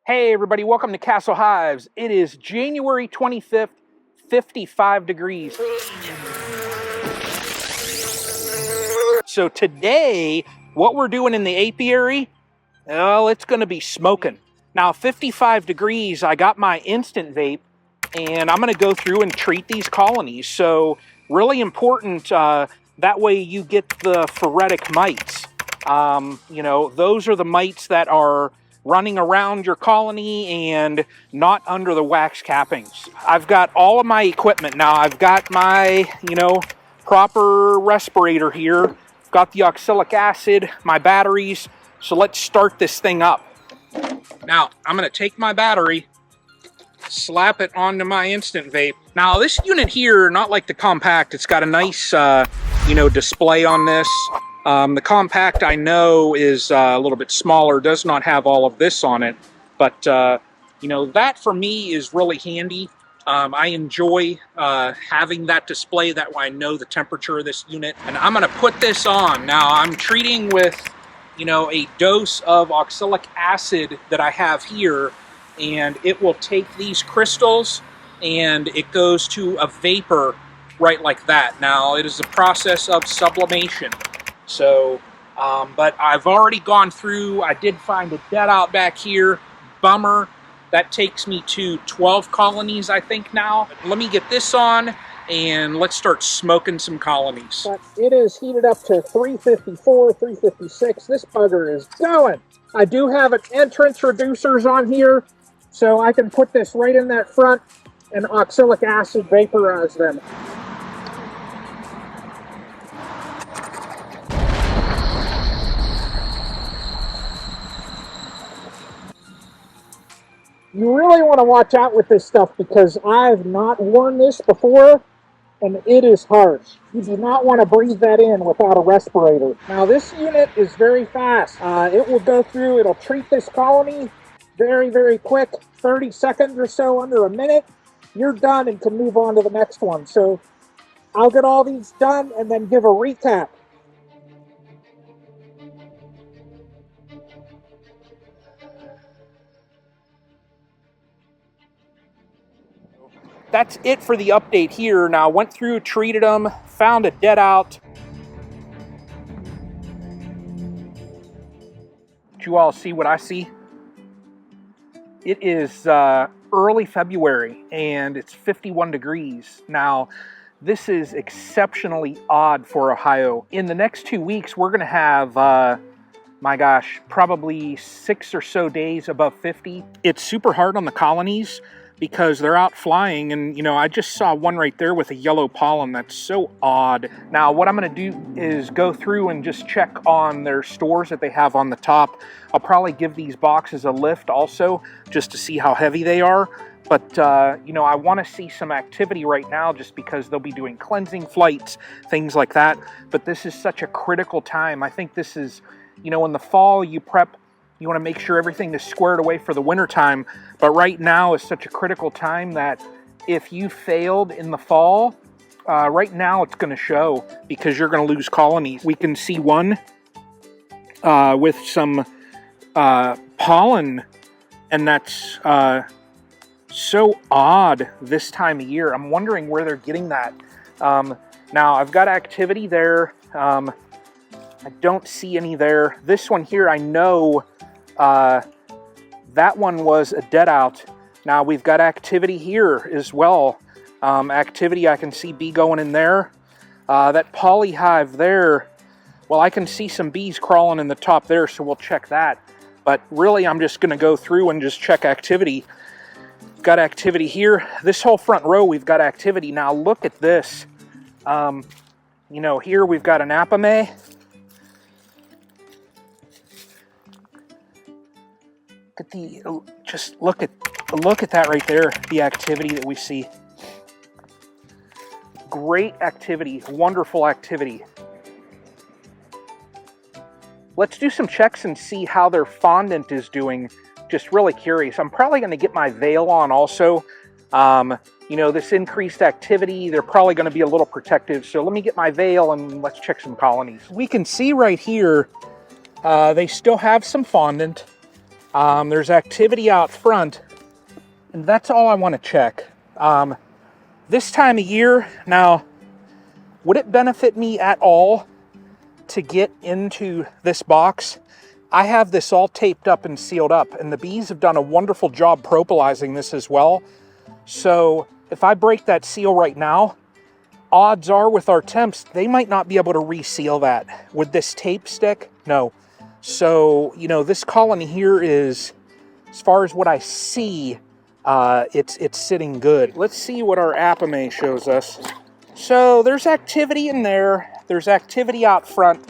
Hey everybody, welcome to Castle Hives. It is January 25th, 55 degrees. So today, what we're doing in the apiary, well, it's gonna be smoking. Now 55 degrees, I got my instant vape and I'm gonna go through and treat these colonies. So really important, that way you get the phoretic mites. Those are the mites that are running around your colony and not under the wax cappings. I've got all of my equipment now. I've got my, proper respirator here. I've got the oxalic acid, my batteries. So let's start this thing up. Now, I'm going to take my battery, slap it onto my instant vape. Now, this unit here, not like the compact, it's got a nice, display on this. The compact, I know, is a little bit smaller, does not have all of this on it, but, that for me is really handy. I enjoy having that display, that way I know the temperature of this unit. And I'm going to put this on. Now, I'm treating with, a dose of oxalic acid that I have here, and it will take these crystals, and it goes to a vapor right like that. Now, it is a process of sublimation. So, but I've already gone through, I did find a dead out back here, bummer. That takes me to 12 colonies, I think now. Let me get this on and let's start smoking some colonies. But it is heated up to 354, 356. This bugger is going. I do have an entrance reducers on here, so I can put this right in that front and oxalic acid vaporize them. You really want to watch out with this stuff because I've not worn this before and it is harsh. You do not want to breathe that in without a respirator. Now this unit is very fast. It will go through, it'll treat this colony very, very quick, 30 seconds or so, under a minute. You're done and can move on to the next one. So I'll get all these done and then give a recap. That's it for the update here. Now, went through, treated them, found a dead out. Did you all see what I see? It is early February and it's 51 degrees. Now, this is exceptionally odd for Ohio. In the next 2 weeks, we're gonna have, my gosh, probably 6 or so days above 50. It's super hard on the colonies because they're out flying, and I just saw one right there with a yellow pollen. That's so odd. Now what I'm going to do is go through and just check on their stores that they have on the top. I'll probably give these boxes a lift also just to see how heavy they are, but I want to see some activity right now just because they'll be doing cleansing flights, things like that. But this is such a critical time. I think this is, in the fall you prep, you want to make sure everything is squared away for the winter time. But right now is such a critical time that if you failed in the fall, right now it's going to show because you're going to lose colonies. We can see one with some pollen, and that's so odd this time of year. I'm wondering where they're getting that. Now I've got activity there. I don't see any there. This one here, I know that one was a dead out. Now we've got activity here as well. Activity, I can see bee going in there. That poly hive there, well, I can see some bees crawling in the top there, so we'll check that. But really, I'm just going to go through and just check activity. Got activity here. This whole front row, we've got activity. Now look at this. Here we've got an Apimaye. Just look at that right there, the activity that we see. Great activity, wonderful activity. Let's do some checks and see how their fondant is doing. Just really curious. I'm probably going to get my veil on also. This increased activity, they're probably going to be a little protective. So let me get my veil and let's check some colonies. We can see right here, they still have some fondant. There's activity out front, and that's all I want to check. This time of year, now, would it benefit me at all to get into this box? I have this all taped up and sealed up, and the bees have done a wonderful job propolizing this as well. So if I break that seal right now, odds are with our temps, they might not be able to reseal that. Would this tape stick? No. So, you know, this colony here is, as far as what I see, it's sitting good. Let's see what our Apimaye shows us. So there's activity in there. There's activity out front.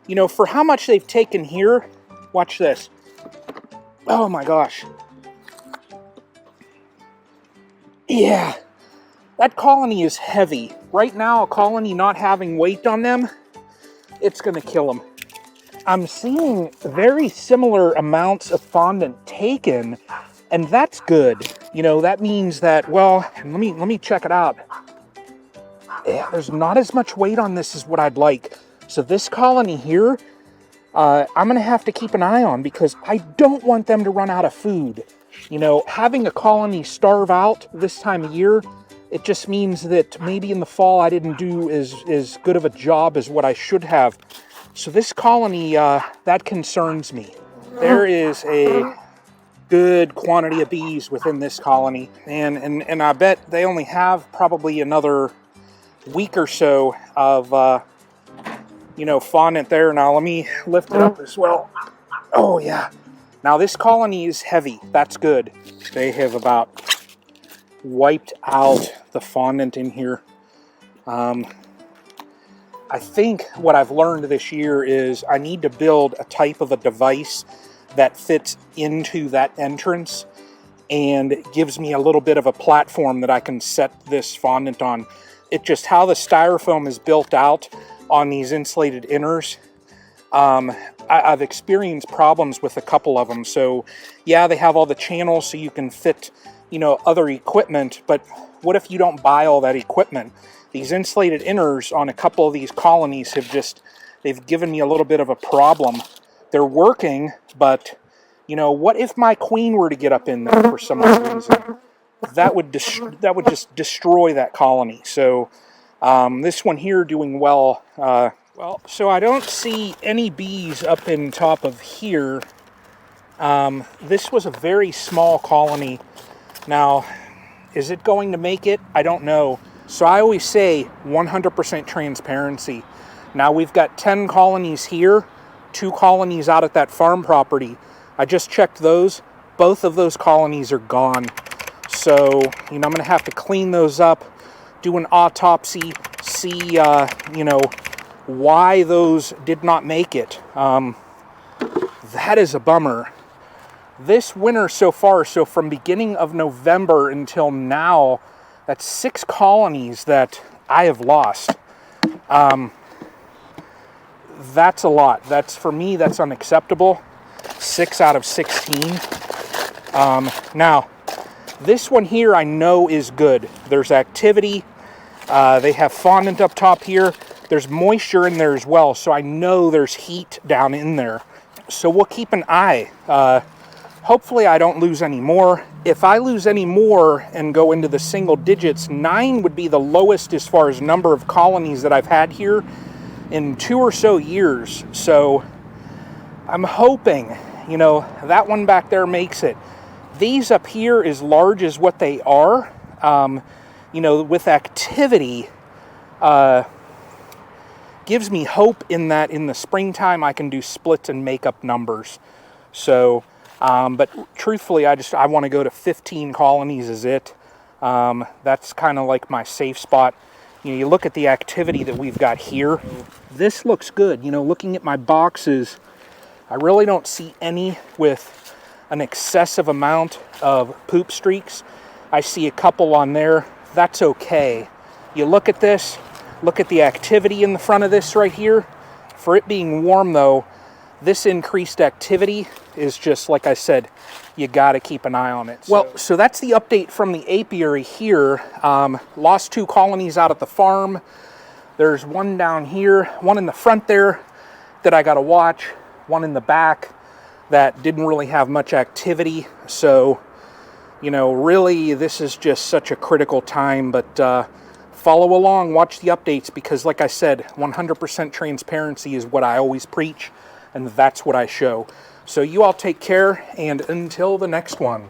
You know, for how much they've taken here, watch this. Oh my gosh. Yeah, that colony is heavy. Right now, a colony not having weight on them, it's gonna kill them. I'm seeing very similar amounts of fondant taken, and that's good. You know, that means that, well, let me check it out. Yeah, there's not as much weight on this as what I'd like. So this colony here, I'm gonna have to keep an eye on, because I don't want them to run out of food. You know, having a colony starve out this time of year, it just means that maybe in the fall I didn't do as good of a job as what I should have. So this colony, that concerns me. There is a good quantity of bees within this colony, and I bet they only have probably another week or so of you know, fondant there. Now let me lift it up as well. Oh yeah. Now this colony is heavy. That's good. They have about wiped out the fondant in here. I think what I've learned this year is I need to build a type of a device that fits into that entrance and gives me a little bit of a platform that I can set this fondant on. It just, how the styrofoam is built out on these insulated inners, I've experienced problems with a couple of them. So yeah, they have all the channels so you can fit, you know, other equipment, but what if you don't buy all that equipment? These insulated inners on a couple of these colonies have just, they've given me a little bit of a problem. They're working, but you know, what if my queen were to get up in there for some reason? That would just destroy that colony. So this one here doing well. Well, so I don't see any bees up in top of here. This was a very small colony. Now, is it going to make it? I don't know. So I always say 100% transparency. Now we've got 10 colonies here, 2 colonies out at that farm property. I just checked those. Both of those colonies are gone. So, you know, I'm going to have to clean those up, do an autopsy, see, you know, why those did not make it. That is a bummer. This winter so far, so from beginning of November until now, that's 6 colonies that I have lost. That's a lot. That's, for me, that's unacceptable. 6 out of 16. Now, this one here I know is good. There's activity. They have fondant up top here. There's moisture in there as well, so I know there's heat down in there. So we'll keep an eye. Hopefully I don't lose any more. If I lose any more and go into the single digits, 9 would be the lowest as far as number of colonies that I've had here in 2 or so years. So I'm hoping, you know, that one back there makes it. These up here, as large as what they are, you know, with activity, gives me hope in that in the springtime I can do splits and make up numbers. So, but truthfully, I want to go to 15 colonies is it. That's kind of like my safe spot. You know, you look at the activity that we've got here. This looks good. You know, looking at my boxes, I really don't see any with an excessive amount of poop streaks. I see a couple on there. That's okay. You look at this, look at the activity in the front of this right here. For it being warm though, this increased activity is just, like I said, you got to keep an eye on it. Well, so that's the update from the apiary here. Lost 2 colonies out at the farm. There's one down here, one in the front there that I got to watch, one in the back. that didn't really have much activity. So, you know, really this is just such a critical time, but follow along, watch the updates, because like I said, 100% transparency is what I always preach, and that's what I show. So you all take care, and until the next one.